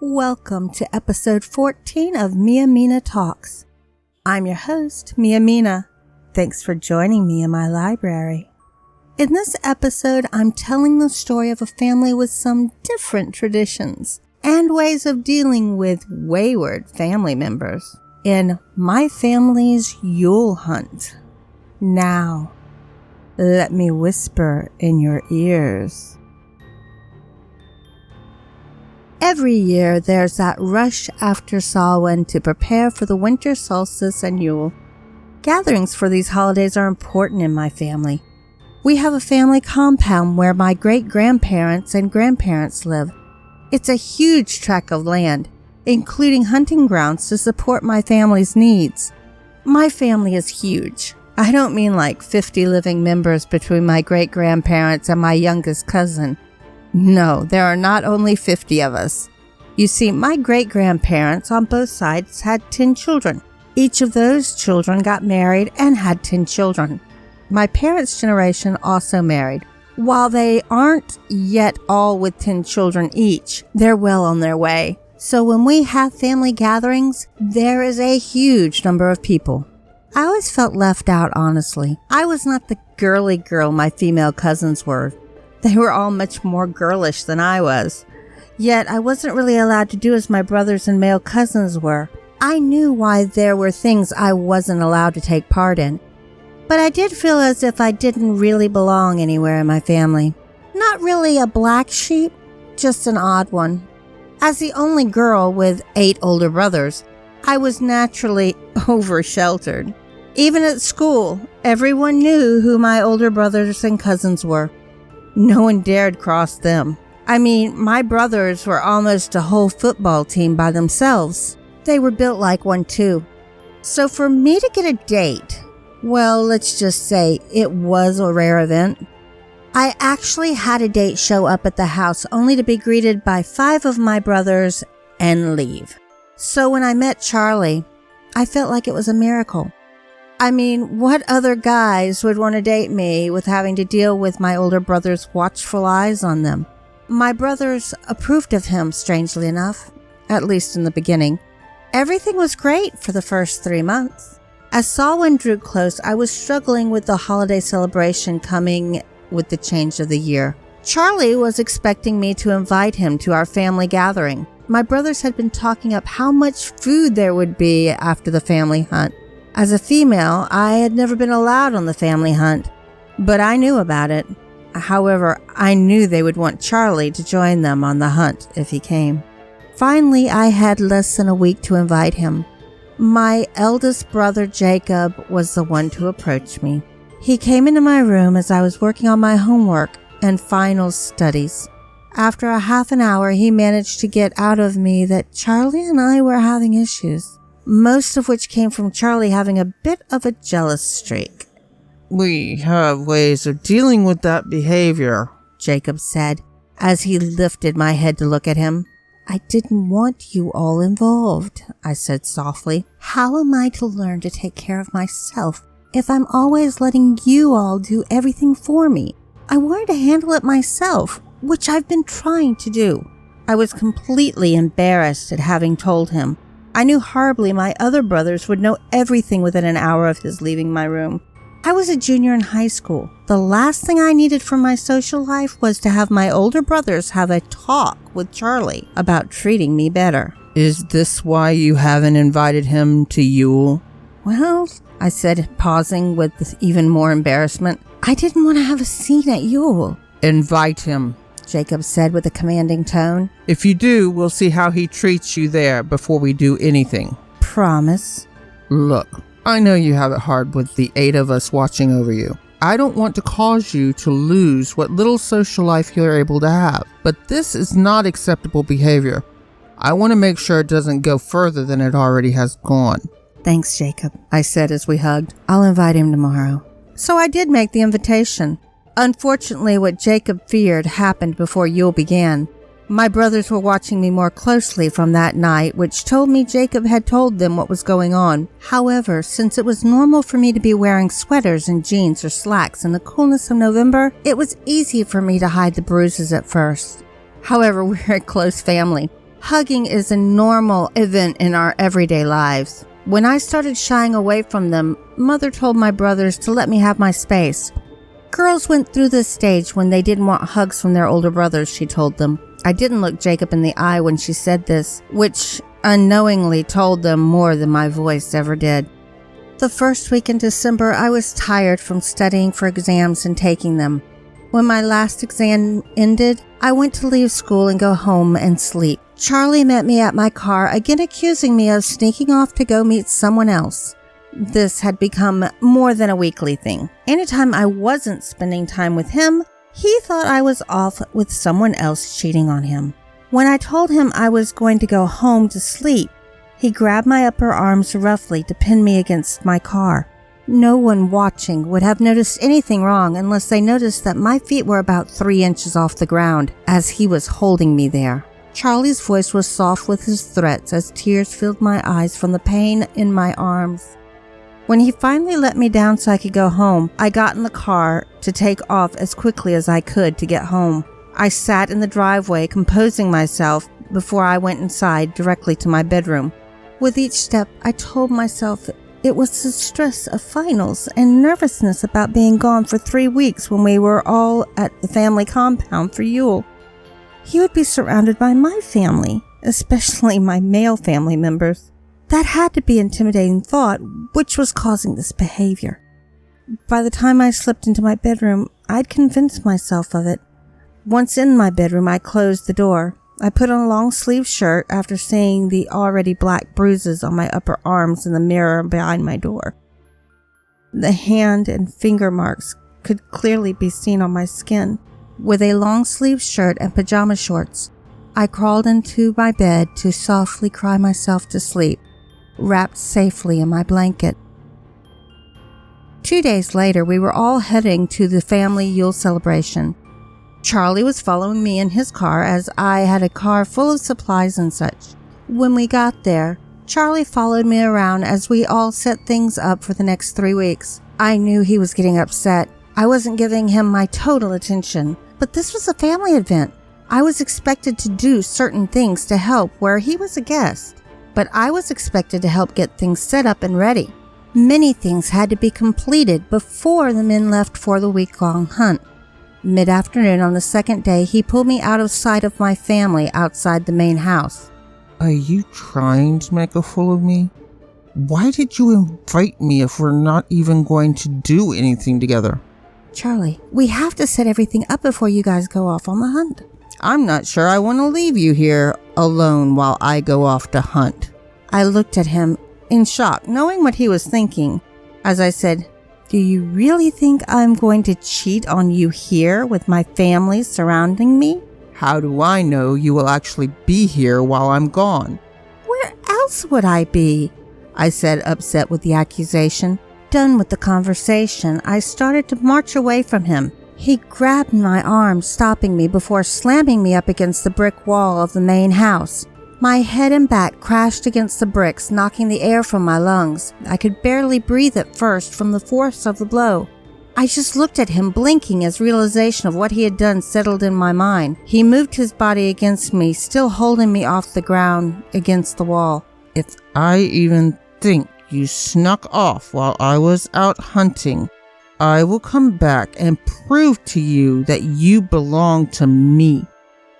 Welcome to episode 14 of Mina Talks. I'm your host, Mina. Thanks for joining me in my library. In this episode, I'm telling the story of a family with some different traditions and ways of dealing with wayward family members in my family's Yule hunt. Now, let me whisper in your ears. Every year, there's that rush after Samhain to prepare for the winter solstice and Yule. Gatherings for these holidays are important in my family. We have a family compound where my great-grandparents and grandparents live. It's a huge tract of land, including hunting grounds to support my family's needs. My family is huge. I don't mean like 50 living members between my great-grandparents and my youngest cousin. No, there are not only 50 of us. You see, my great-grandparents on both sides had 10 children. Each of those children got married and had 10 children. My parents' generation also married. While they aren't yet all with 10 children each, they're well on their way. So when we have family gatherings, there is a huge number of people. I always felt left out, honestly. I was not the girly girl my female cousins were. They were all much more girlish than I was. Yet I wasn't really allowed to do as my brothers and male cousins were. I knew why there were things I wasn't allowed to take part in. But I did feel as if I didn't really belong anywhere in my family. Not really a black sheep, just an odd one. As the only girl with 8 older brothers, I was naturally over-sheltered. Even at school, everyone knew who my older brothers and cousins were. No one dared cross them. I mean, my brothers were almost a whole football team by themselves. They were built like one too. So for me to get a date, well, let's just say it was a rare event. I actually had a date show up at the house only to be greeted by 5 of my brothers and leave. So when I met Charlie, I felt like it was a miracle. I mean, what other guys would want to date me with having to deal with my older brother's watchful eyes on them? My brothers approved of him, strangely enough, at least in the beginning. Everything was great for the first 3 months. As Samhain drew close, I was struggling with the holiday celebration coming with the change of the year. Charlie was expecting me to invite him to our family gathering. My brothers had been talking up how much food there would be after the family hunt. As a female, I had never been allowed on the family hunt, but I knew about it. However, I knew they would want Charlie to join them on the hunt if he came. Finally, I had less than a week to invite him. My eldest brother, Jacob, was the one to approach me. He came into my room as I was working on my homework and finals studies. After a half an hour, he managed to get out of me that Charlie and I were having issues, most of which came from Charlie having a bit of a jealous streak. "We have ways of dealing with that behavior," Jacob said, as he lifted my head to look at him. "I didn't want you all involved," I said softly. "How am I to learn to take care of myself if I'm always letting you all do everything for me? I wanted to handle it myself, which I've been trying to do." I was completely embarrassed at having told him. I knew horribly my other brothers would know everything within an hour of his leaving my room. I was a junior in high school. The last thing I needed for my social life was to have my older brothers have a talk with Charlie about treating me better. "Is this why you haven't invited him to Yule?" "Well," I said, pausing with even more embarrassment, "I didn't want to have a scene at Yule." "Invite him," Jacob said with a commanding tone. "If you do, we'll see how he treats you there before we do anything." "Promise." "Look, I know you have it hard with the 8 of us watching over you. I don't want to cause you to lose what little social life you're able to have, but this is not acceptable behavior. I want to make sure it doesn't go further than it already has gone." "Thanks, Jacob," I said as we hugged. "I'll invite him tomorrow." So I did make the invitation. Unfortunately, what Jacob feared happened before Yule began. My brothers were watching me more closely from that night, which told me Jacob had told them what was going on. However, since it was normal for me to be wearing sweaters and jeans or slacks in the coolness of November, it was easy for me to hide the bruises at first. However, we're a close family. Hugging is a normal event in our everyday lives. When I started shying away from them, Mother told my brothers to let me have my space. Girls went through this stage when they didn't want hugs from their older brothers, she told them. I didn't look Jacob in the eye when she said this, which unknowingly told them more than my voice ever did. The first week in December, I was tired from studying for exams and taking them. When my last exam ended, I went to leave school and go home and sleep. Charlie met me at my car, again accusing me of sneaking off to go meet someone else. This had become more than a weekly thing. Anytime I wasn't spending time with him, he thought I was off with someone else cheating on him. When I told him I was going to go home to sleep, he grabbed my upper arms roughly to pin me against my car. No one watching would have noticed anything wrong unless they noticed that my feet were about 3 inches off the ground as he was holding me there. Charlie's voice was soft with his threats as tears filled my eyes from the pain in my arms. When he finally let me down so I could go home, I got in the car to take off as quickly as I could to get home. I sat in the driveway composing myself before I went inside directly to my bedroom. With each step, I told myself it was the stress of finals and nervousness about being gone for 3 weeks when we were all at the family compound for Yule. He would be surrounded by my family, especially my male family members. That had to be an intimidating thought, which was causing this behavior. By the time I slipped into my bedroom, I'd convinced myself of it. Once in my bedroom, I closed the door. I put on a long-sleeved shirt after seeing the already black bruises on my upper arms in the mirror behind my door. The hand and finger marks could clearly be seen on my skin. With a long-sleeved shirt and pajama shorts, I crawled into my bed to softly cry myself to sleep, wrapped safely in my blanket. 2 days later, we were all heading to the family Yule celebration. Charlie was following me in his car as I had a car full of supplies and such. When we got there, Charlie followed me around as we all set things up for the next 3 weeks. I knew he was getting upset. I wasn't giving him my total attention, but this was a family event. I was expected to do certain things to help where he was a guest, but I was expected to help get things set up and ready. Many things had to be completed before the men left for the week-long hunt. Mid-afternoon on the second day, he pulled me out of sight of my family outside the main house. Are you trying to make a fool of me? Why did you invite me if we're not even going to do anything together? Charlie, we have to set everything up before you guys go off on the hunt. I'm not sure I want to leave you here alone while I go off to hunt. I looked at him in shock, knowing what he was thinking, as I said, "Do you really think I'm going to cheat on you here with my family surrounding me?" How do I know you will actually be here while I'm gone? "Where else would I be?" I said, upset with the accusation. Done with the conversation, I started to march away from him. He grabbed my arm, stopping me before slamming me up against the brick wall of the main house. My head and back crashed against the bricks, knocking the air from my lungs. I could barely breathe at first from the force of the blow. I just looked at him, blinking as realization of what he had done settled in my mind. He moved his body against me, still holding me off the ground against the wall. If I even think you snuck off while I was out hunting, I will come back and prove to you that you belong to me.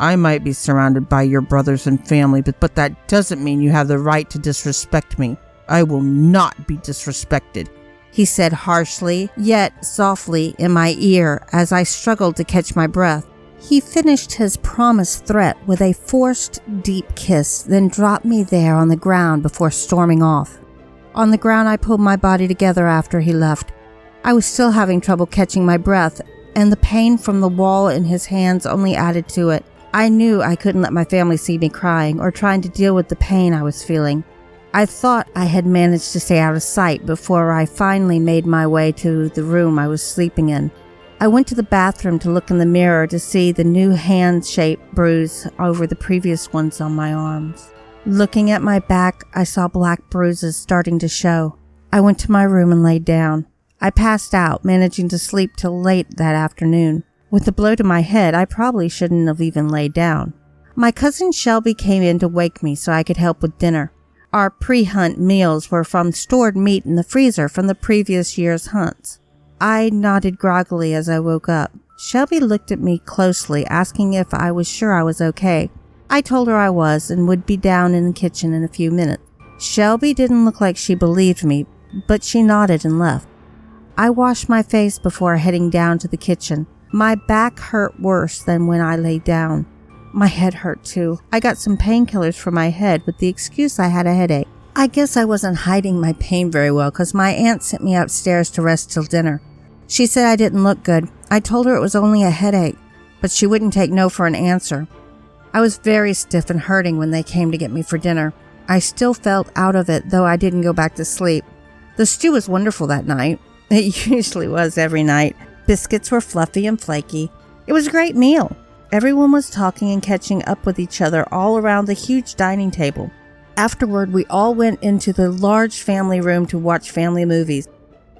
I might be surrounded by your brothers and family, but that doesn't mean you have the right to disrespect me. I will not be disrespected," he said harshly, yet softly in my ear as I struggled to catch my breath. He finished his promised threat with a forced, deep kiss, then dropped me there on the ground before storming off. On the ground, I pulled my body together after he left. I was still having trouble catching my breath, and the pain from the wall in his hands only added to it. I knew I couldn't let my family see me crying or trying to deal with the pain I was feeling. I thought I had managed to stay out of sight before I finally made my way to the room I was sleeping in. I went to the bathroom to look in the mirror to see the new hand-shaped bruise over the previous ones on my arms. Looking at my back, I saw black bruises starting to show. I went to my room and laid down. I passed out, managing to sleep till late that afternoon. With the blow to my head, I probably shouldn't have even laid down. My cousin Shelby came in to wake me so I could help with dinner. Our pre-hunt meals were from stored meat in the freezer from the previous year's hunts. I nodded groggily as I woke up. Shelby looked at me closely, asking if I was sure I was okay. I told her I was and would be down in the kitchen in a few minutes. Shelby didn't look like she believed me, but she nodded and left. I washed my face before heading down to the kitchen. My back hurt worse than when I lay down. My head hurt too. I got some painkillers for my head with the excuse I had a headache. I guess I wasn't hiding my pain very well because my aunt sent me upstairs to rest till dinner. She said I didn't look good. I told her it was only a headache, but she wouldn't take no for an answer. I was very stiff and hurting when they came to get me for dinner. I still felt out of it, though I didn't go back to sleep. The stew was wonderful that night. It usually was every night. Biscuits were fluffy and flaky. It was a great meal. Everyone was talking and catching up with each other all around the huge dining table. Afterward, we all went into the large family room to watch family movies.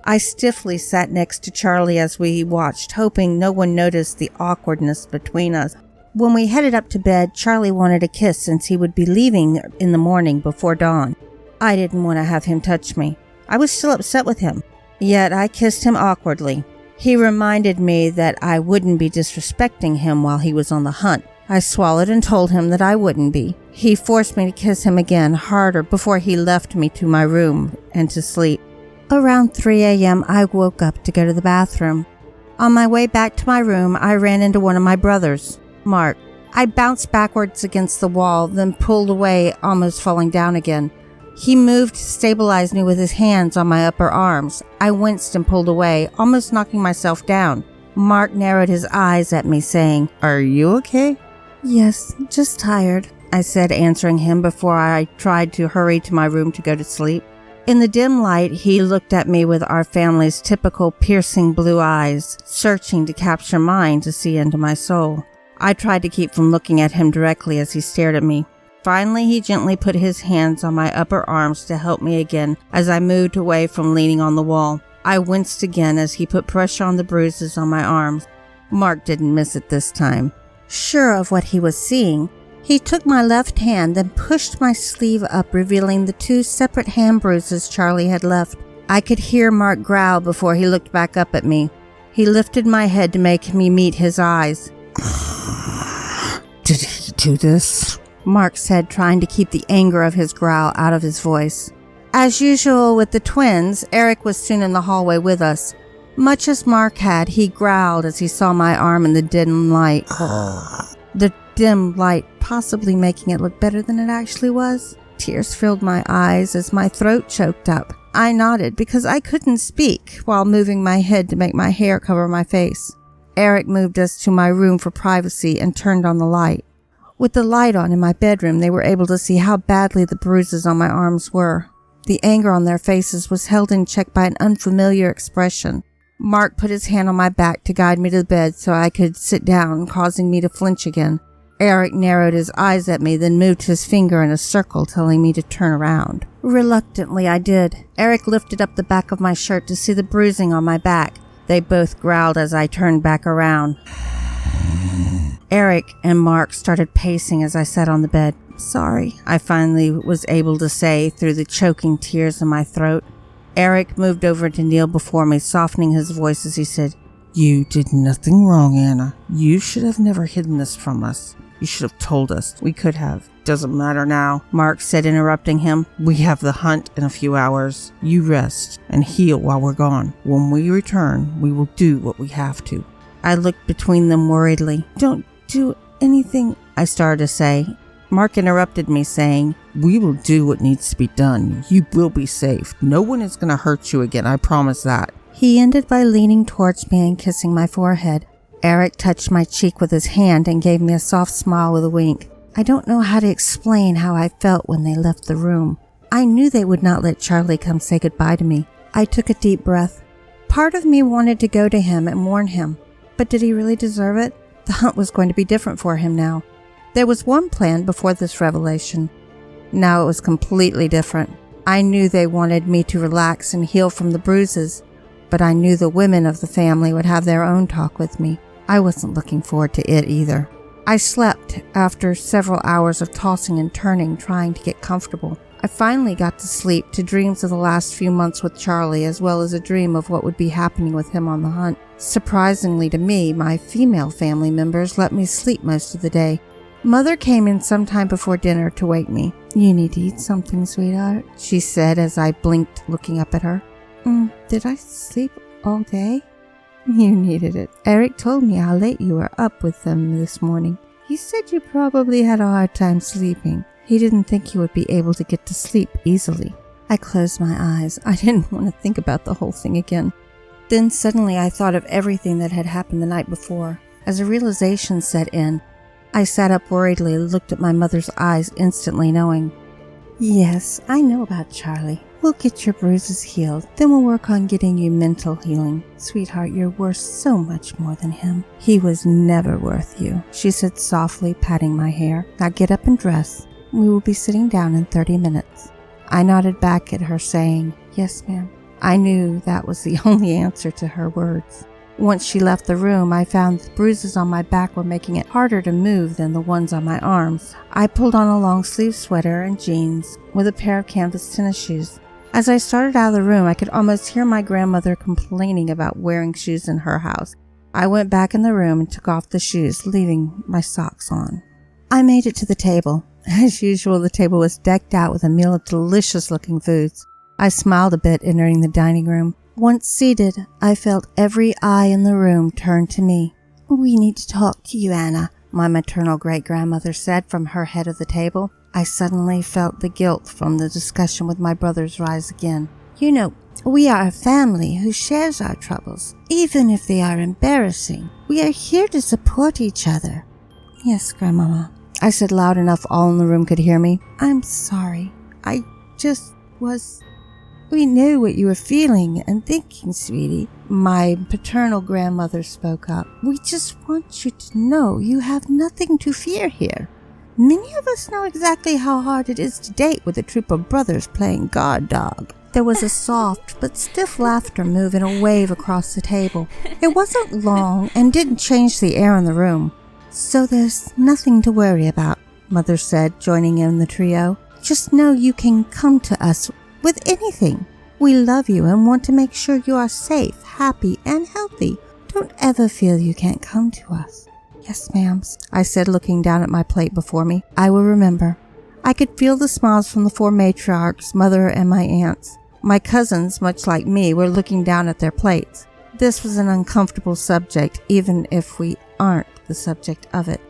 I stiffly sat next to Charlie as we watched, hoping no one noticed the awkwardness between us. When we headed up to bed, Charlie wanted a kiss since he would be leaving in the morning before dawn. I didn't want to have him touch me. I was still upset with him. Yet I kissed him awkwardly. He reminded me that I wouldn't be disrespecting him while he was on the hunt. I swallowed and told him that I wouldn't be. He forced me to kiss him again, harder, before he left me to my room and to sleep. Around 3 a.m., I woke up to go to the bathroom. On my way back to my room, I ran into one of my brothers, Mark. I bounced backwards against the wall, then pulled away, almost falling down again. He moved to stabilize me with his hands on my upper arms. I winced and pulled away, almost knocking myself down. Mark narrowed his eyes at me, saying, "Are you okay?" "Yes, just tired," I said, answering him before I tried to hurry to my room to go to sleep. In the dim light, he looked at me with our family's typical piercing blue eyes, searching to capture mine to see into my soul. I tried to keep from looking at him directly as he stared at me. Finally, he gently put his hands on my upper arms to help me again as I moved away from leaning on the wall. I winced again as he put pressure on the bruises on my arms. Mark didn't miss it this time. Sure of what he was seeing, he took my left hand, then pushed my sleeve up, revealing the 2 separate hand bruises Charlie had left. I could hear Mark growl before he looked back up at me. He lifted my head to make me meet his eyes. "Did he do this?" Mark said, trying to keep the anger of his growl out of his voice. As usual with the twins, Eric was soon in the hallway with us. Much as Mark had, he growled as he saw my arm in the dim light. The dim light possibly making it look better than it actually was. Tears filled my eyes as my throat choked up. I nodded because I couldn't speak while moving my head to make my hair cover my face. Eric moved us to my room for privacy and turned on the light. With the light on in my bedroom, they were able to see how badly the bruises on my arms were. The anger on their faces was held in check by an unfamiliar expression. Mark put his hand on my back to guide me to the bed so I could sit down, causing me to flinch again. Eric narrowed his eyes at me, then moved his finger in a circle, telling me to turn around. Reluctantly, I did. Eric lifted up the back of my shirt to see the bruising on my back. They both growled as I turned back around. Eric and Mark started pacing as I sat on the bed. "Sorry," I finally was able to say through the choking tears in my throat. Eric moved over to kneel before me, softening his voice as he said, "You did nothing wrong, Anna. You should have never hidden this from us. You should have told us. We could have." "Doesn't matter now," Mark said, interrupting him. "We have the hunt in a few hours. You rest and heal while we're gone. When we return, we will do what we have to." I looked between them worriedly. "Don't do anything," I started to say. Mark interrupted me, saying, "We will do what needs to be done. You will be safe. No one is going to hurt you again, I promise that." He ended by leaning towards me and kissing my forehead. Eric touched my cheek with his hand and gave me a soft smile with a wink. I don't know how to explain how I felt when they left the room. I knew they would not let Charlie come say goodbye to me. I took a deep breath. Part of me wanted to go to him and warn him, but did he really deserve it? The hunt was going to be different for him now. There was one plan before this revelation. Now it was completely different. I knew they wanted me to relax and heal from the bruises, but I knew the women of the family would have their own talk with me. I wasn't looking forward to it either. I slept after several hours of tossing and turning, trying to get comfortable. I finally got to sleep, to dreams of the last few months with Charlie, as well as a dream of what would be happening with him on the hunt. Surprisingly to me, my female family members let me sleep most of the day. Mother came in sometime before dinner to wake me. "You need to eat something, sweetheart," she said as I blinked, looking up at her. Did I sleep all day?" "You needed it. Eric told me how late you were up with them this morning. He said you probably had a hard time sleeping. He didn't think you would be able to get to sleep easily." I closed my eyes. I didn't want to think about the whole thing again. Then suddenly I thought of everything that had happened the night before. As a realization set in, I sat up worriedly and looked at my mother's eyes, instantly knowing. "Yes, I know about Charlie. We'll get your bruises healed. Then we'll work on getting you mental healing. Sweetheart, you're worth so much more than him. He was never worth you," she said softly, patting my hair. "Now get up and dress. We will be sitting down in 30 minutes. I nodded back at her, saying, "Yes, ma'am." I knew that was the only answer to her words. Once she left the room, I found the bruises on my back were making it harder to move than the ones on my arms. I pulled on a long-sleeve sweater and jeans with a pair of canvas tennis shoes. As I started out of the room, I could almost hear my grandmother complaining about wearing shoes in her house. I went back in the room and took off the shoes, leaving my socks on. I made it to the table. As usual, the table was decked out with a meal of delicious-looking foods. I smiled a bit entering the dining room. Once seated, I felt every eye in the room turn to me. "We need to talk to you, Anna," my maternal great-grandmother said from her head of the table. I suddenly felt the guilt from the discussion with my brothers rise again. "You know, we are a family who shares our troubles, even if they are embarrassing. We are here to support each other." "Yes, Grandmama," I said loud enough all in the room could hear me. "I'm sorry. I just was... We knew what you were feeling and thinking, sweetie." My paternal grandmother spoke up. "We just want you to know you have nothing to fear here. Many of us know exactly how hard it is to date with a troop of brothers playing guard dog." There was a soft but stiff laughter move in a wave across the table. It wasn't long and didn't change the air in the room. "So there's nothing to worry about," Mother said, joining in the trio. "Just know you can come to us with anything. We love you and want to make sure you are safe, happy, and healthy. Don't ever feel you can't come to us." "Yes, ma'am," I said, looking down at my plate before me. "I will remember." I could feel the smiles from the 4 matriarchs, Mother and my aunts. My cousins, much like me, were looking down at their plates. This was an uncomfortable subject, even if we aren't the subject of it.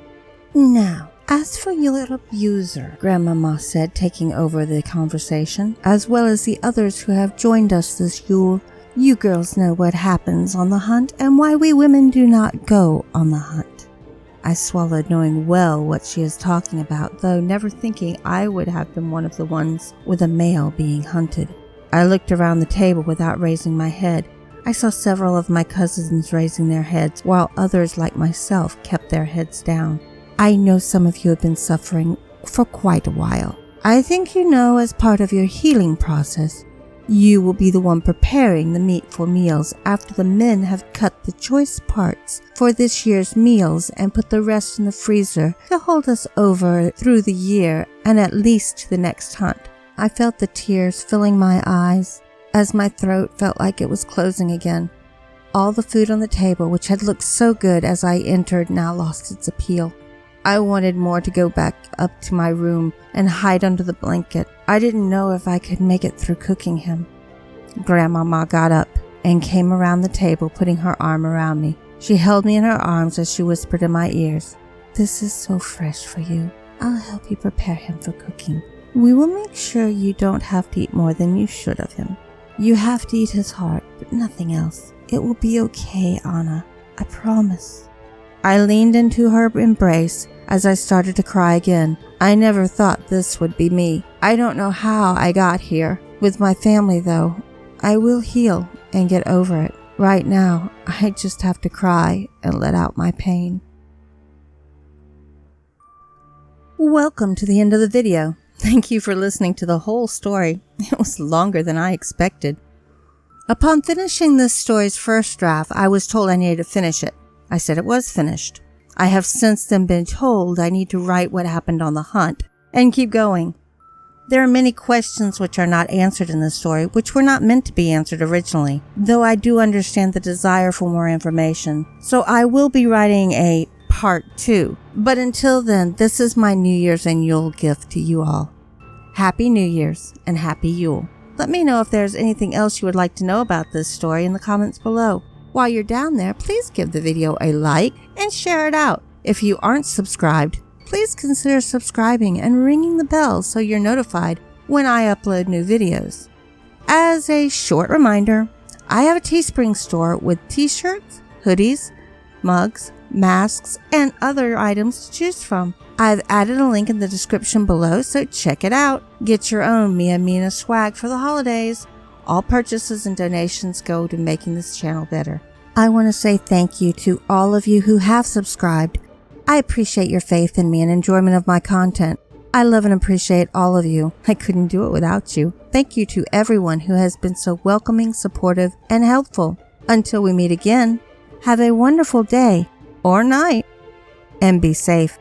"Now, as for your abuser," Grandmama said, taking over the conversation, "as well as the others who have joined us this Yule, you girls know what happens on the hunt and why we women do not go on the hunt." I swallowed, knowing well what she is talking about, though never thinking I would have been one of the ones with a male being hunted. I looked around the table without raising my head. I saw several of my cousins raising their heads, while others like myself kept their heads down. I know some of you have been suffering for quite a while. I think you know, as part of your healing process, you will be the one preparing the meat for meals after the men have cut the choice parts for this year's meals and put the rest in the freezer to hold us over through the year and at least to the next hunt. I felt the tears filling my eyes as my throat felt like it was closing again. All the food on the table, which had looked so good as I entered, now lost its appeal. I wanted more to go back up to my room and hide under the blanket. I didn't know if I could make it through cooking him. Grandmama got up and came around the table, putting her arm around me. She held me in her arms as she whispered in my ears, "This is so fresh for you. I'll help you prepare him for cooking. We will make sure you don't have to eat more than you should of him. You have to eat his heart, but nothing else. It will be okay, Anna. I promise." I leaned into her embrace as I started to cry again. I never thought this would be me. I don't know how I got here. With my family, though, I will heal and get over it. Right now, I just have to cry and let out my pain. Welcome to the end of the video. Thank you for listening to the whole story. It was longer than I expected. Upon finishing this story's first draft, I was told I needed to finish it. I said it was finished. I have since then been told I need to write what happened on the hunt and keep going. There are many questions which are not answered in this story, which were not meant to be answered originally, though I do understand the desire for more information. So I will be writing a part 2. But until then, this is my New Year's and Yule gift to you all. Happy New Year's and Happy Yule. Let me know if there's anything else you would like to know about this story in the comments below. While you're down there, please give the video a like and share it out. If you aren't subscribed, please consider subscribing and ringing the bell so you're notified when I upload new videos. As a short reminder, I have a Teespring store with t-shirts, hoodies, mugs, masks, and other items to choose from. I've added a link in the description below, so check it out. Get your own Mina swag for the holidays. All purchases and donations go to making this channel better. I want to say thank you to all of you who have subscribed. I appreciate your faith in me and enjoyment of my content. I love and appreciate all of you. I couldn't do it without you. Thank you to everyone who has been so welcoming, supportive, and helpful. Until we meet again, have a wonderful day or night, and be safe.